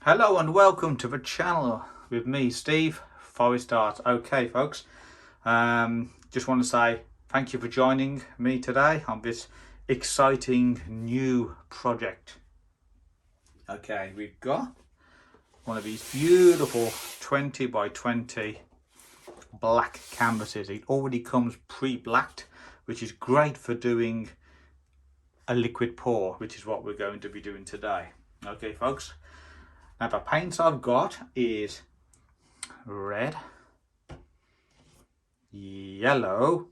Hello and welcome to the channel with me, Steve, Forest Art. Okay, folks, just want to say thank you for joining me today on this exciting new project. Okay, we've got one of these beautiful 20 by 20 black canvases. It already comes pre-blacked, which is great for doing a liquid pour, which is what we're going to be doing today. Okay, folks. Now the paints I've got is red, yellow,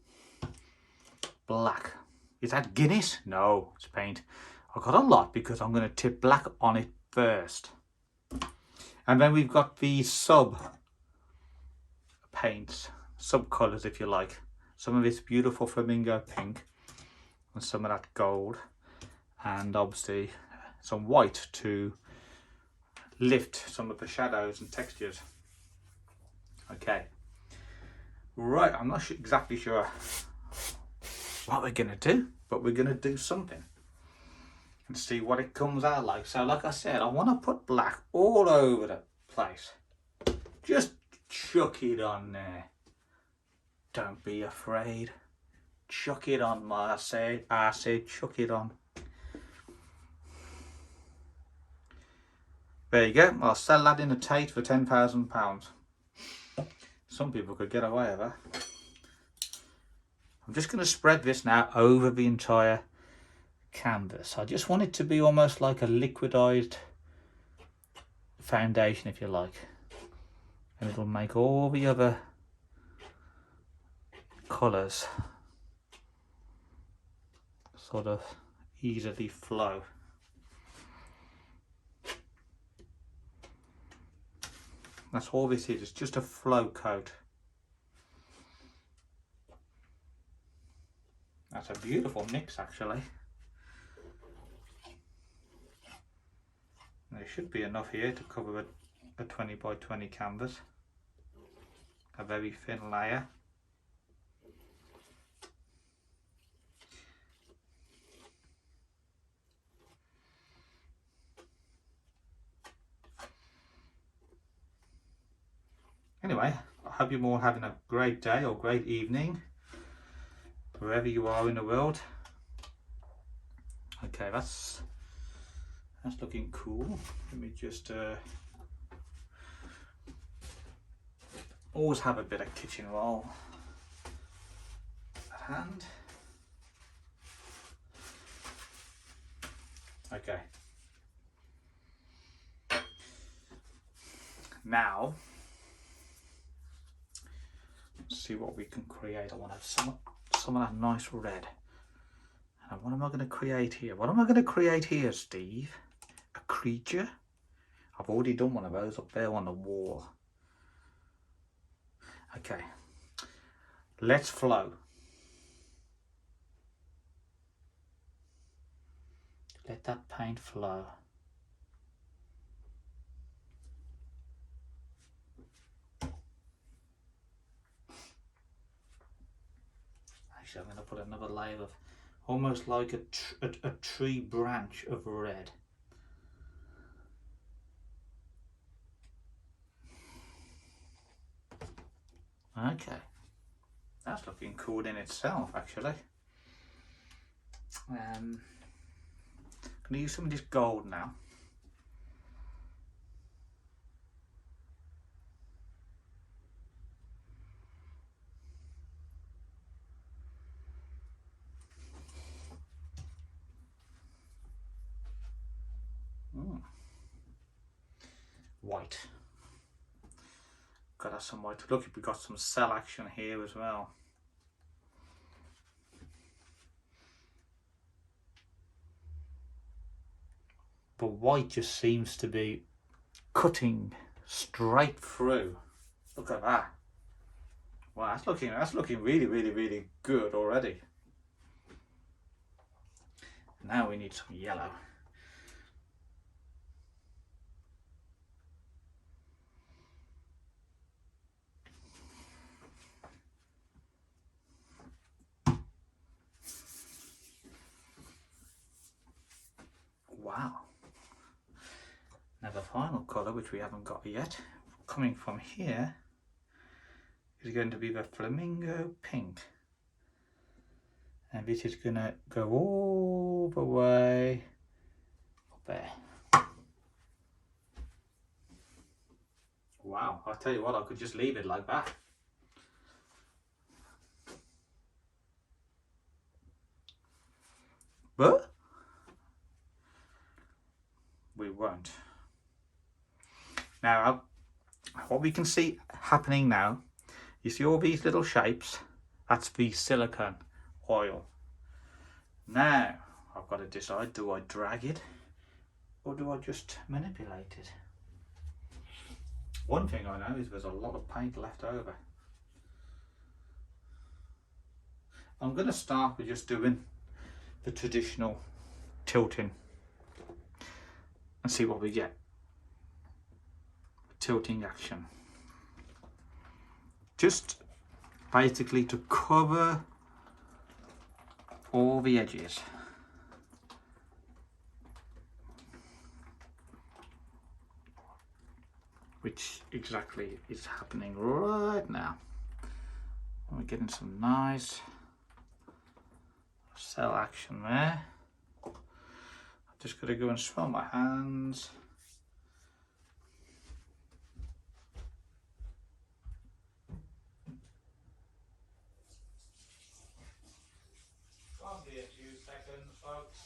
black. Is that Guinness? No, it's paint. I've got a lot because I'm going to tip black on it first. And then we've got the sub paints, sub colours if you like. Some of it's beautiful flamingo pink and some of that gold, and obviously some white to lift some of the shadows and textures. Okay, right, I'm not exactly sure what we're gonna do, but we're gonna do something and see what it comes out like. So like I said, I want to put black all over the place. Just chuck it on there. Don't be afraid. Chuck it on, I said chuck it on. There you go. I'll sell that in a Tate for £10,000. Some people could get away with that. I'm just going to spread this now over the entire canvas. I just want it to be almost like a liquidized foundation, if you like. And it'll make all the other colours sort of easily flow. That's all this is. It's just a flow coat. That's a beautiful mix, actually. There should be enough here to cover a 20 by 20 canvas. A very thin layer. Anyway, I hope you're all having a great day or great evening, wherever you are in the world. Okay, that's looking cool. Let me just always have a bit of kitchen roll at hand. Okay. Now, see what we can create. I want to have some of that nice red. And what am I going to create here? What am I going to create here, Steve? A creature? I've already done one of those up there on the wall. Okay, let's flow. Let that paint flow. I'm going to put another layer of almost like a tree branch of red. Okay, that's looking cool in itself, actually. I'm going to use some of this gold now. White. Got us some white. Look, we've got some cell action here as well. But white just seems to be cutting straight through. Look at that. Wow, that's looking really, really, really good already. Now we need some yellow. Wow. Now the final colour colour, which we haven't got yet. Coming from here is going to be the flamingo pink, and this is going to go all the way up there. Wow, I'll tell you what, I could just leave it like that. But we won't. Now, what we can see happening now, you see all these little shapes? That's the silicone oil. Now, I've got to decide, do I drag it or do I just manipulate it? One thing I know is there's a lot of paint left over. I'm going to start with just doing the traditional tilting and see what we get. Tilting action. Just basically to cover all the edges. Which exactly is happening right now. We're getting some nice cell action there. I'm just going to go and swirl my hands. Probably a few seconds, folks.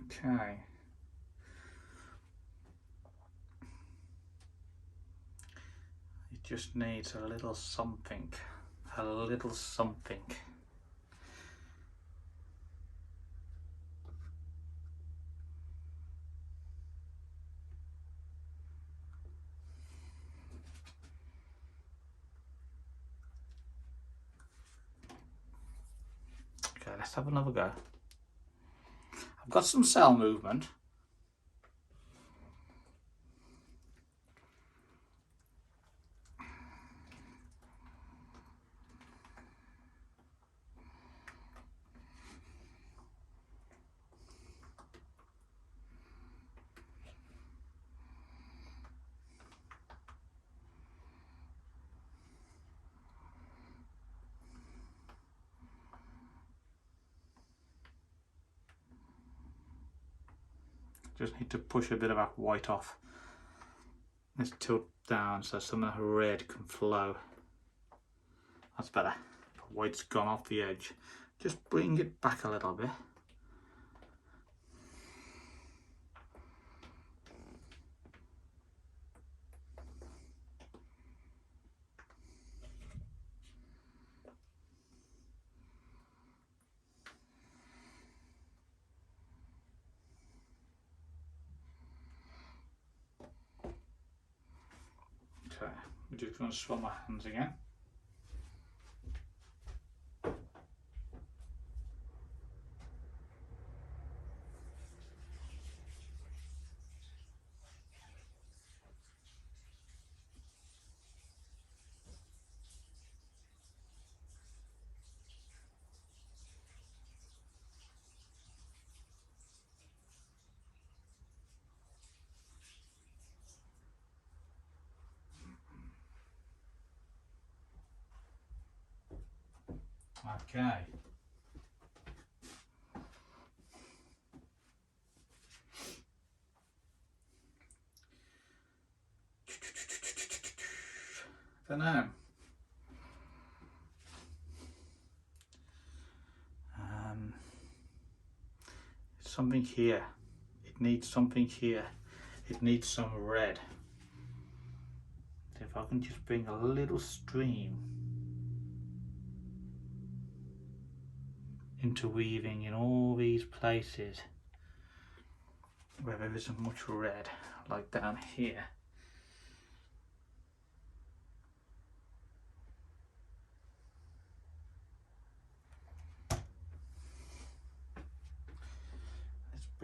Okay. It just needs a little something. A little something. Okay, let's have another go. I've got some cell movement. Just need to push a bit of that white off. Let's tilt down so some of the red can flow. That's better. The white's gone off the edge. Just bring it back a little bit. Okay, we're just going to swirl my hands again. Okay. Don't know. Something here. It needs something here. It needs some red. If I can just bring a little stream interweaving in all these places where there isn't much red, like down here.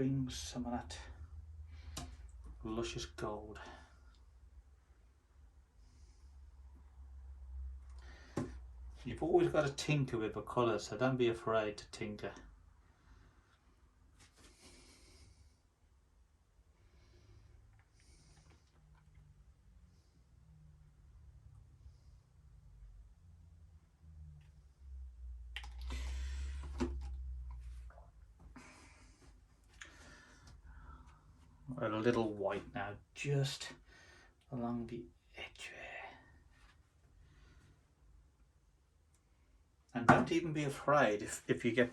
brings some of that luscious gold. You've always got to tinker with the colours, so don't be afraid to tinker. A little white now, just along the edge there. And don't even be afraid if you get,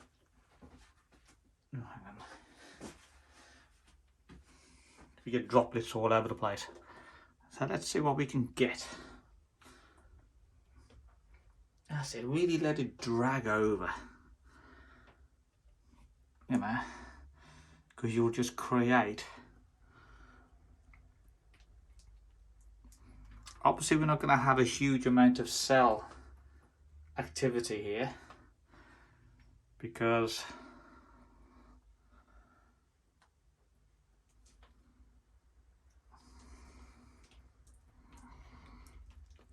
oh, hang on, if you get droplets all over the place. So let's see what we can get. That's it, really let it drag over, you know, because you'll just create. Obviously we're not going to have a huge amount of cell activity here, because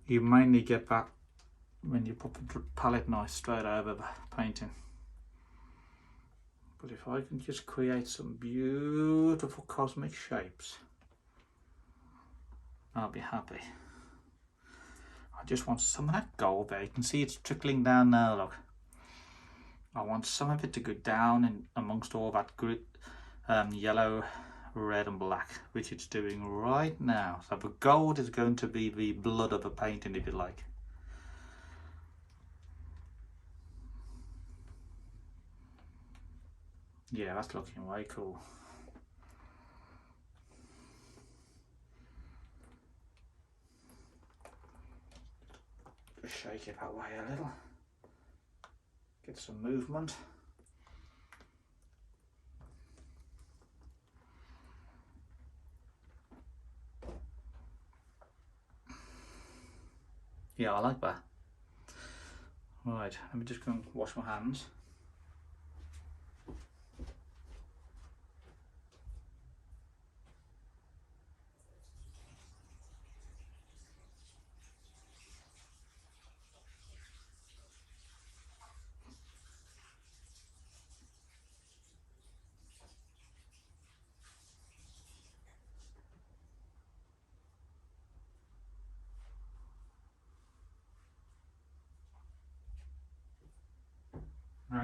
you mainly get that when you put the palette knife straight over the painting. But if I can just create some beautiful cosmic shapes, I'll be happy. I just want some of that gold there. You can see it's trickling down now, look. I want some of it to go down in amongst all that yellow, red and black, which it's doing right now. So the gold is going to be the blood of the painting, if you like. Yeah, that's looking way cool. Just shake it that way a little. Get some movement. Yeah, I like that. Right, let me just go and wash my hands.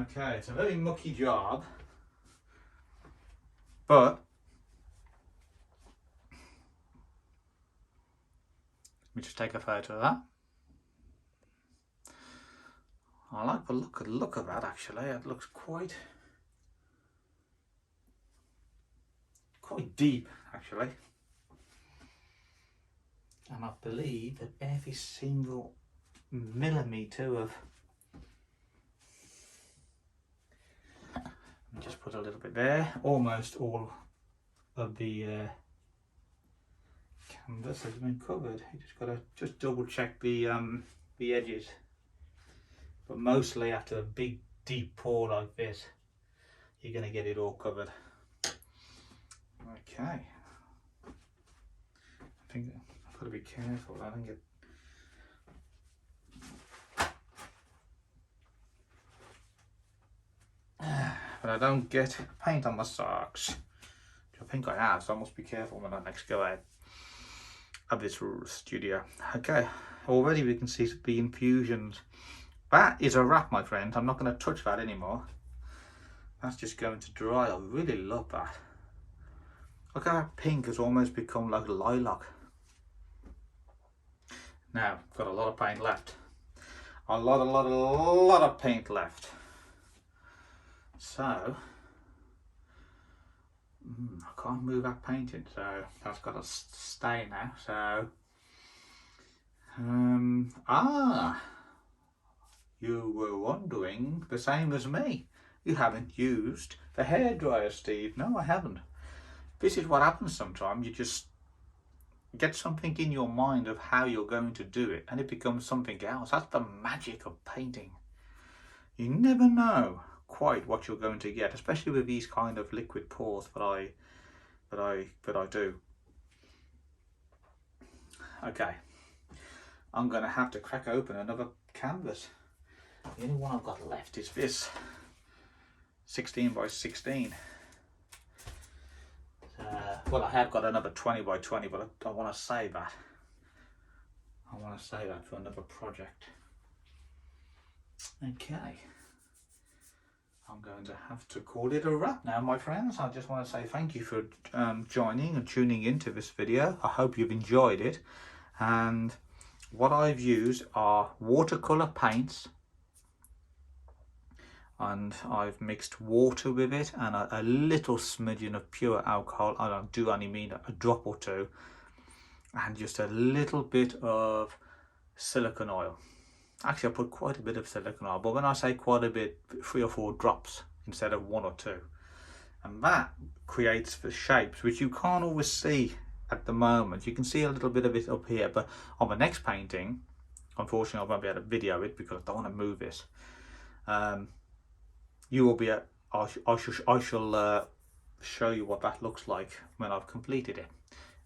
Okay, it's a very mucky job, but let me just take a photo of that. I like the look of that actually. It looks quite deep actually. And I believe that every single millimetre of, just put a little bit there, almost all of the canvas has been covered. You just got to just double check the edges, but mostly after a big deep pour like this you're going to get it all covered. Okay, I think I've got to be careful I don't get but I don't get paint on my socks, which I think I have, so I must be careful when I next go out of this studio. Okay, already we can see the infusions. That is a wrap, my friend. I'm not going to touch that anymore. That's just going to dry. I really love that. Look how that pink has almost become like lilac. Now, got a lot of paint left. A lot of paint left. So, I can't move that painting, so that's got to stay now. So, you were wondering the same as me. You haven't used the hairdryer, Steve. No, I haven't. This is what happens sometimes. You just get something in your mind of how you're going to do it, and it becomes something else. That's the magic of painting. You never know quite what you're going to get, especially with these kind of liquid pours that I do. Okay, I'm going to have to crack open another canvas. The only one I've got left is this 16 by 16. Well, I have got another 20 by 20, but I want to save that. I want to save that for another project. Okay, I'm going to have to call it a wrap now, my friends. I just want to say thank you for joining and tuning into this video. I hope you've enjoyed it. And what I've used are watercolor paints, and I've mixed water with it and a little smidgen of pure alcohol. I do only mean a drop or two, and just a little bit of silicone oil. Actually, I put quite a bit of silicone oil, but when I say quite a bit, 3 or 4 drops instead of 1 or 2. And that creates the shapes, which you can't always see at the moment. You can see a little bit of it up here, but on the next painting, unfortunately I won't be able to video it because I don't want to move this. You will be I shall show you what that looks like when I've completed it.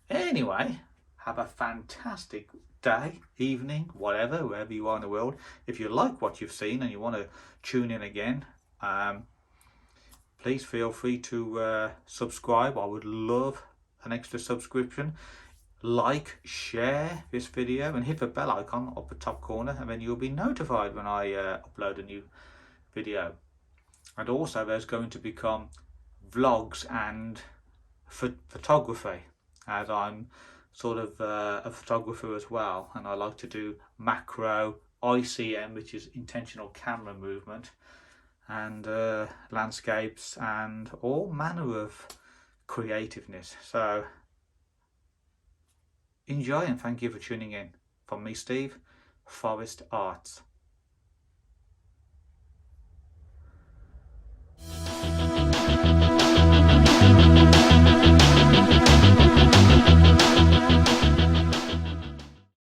Anyway, have a fantastic day, evening, whatever, wherever you are in the world. If you like what you've seen and you want to tune in again, please feel free to subscribe. I would love an extra subscription. Like, share this video and hit the bell icon up the top corner, and then you'll be notified when I upload a new video. And also there's going to become vlogs and photography, as I'm sort of a photographer as well, and I like to do macro, ICM, which is intentional camera movement, and landscapes and all manner of creativeness. So enjoy and thank you for tuning in. From me, Steve, Forest Arts.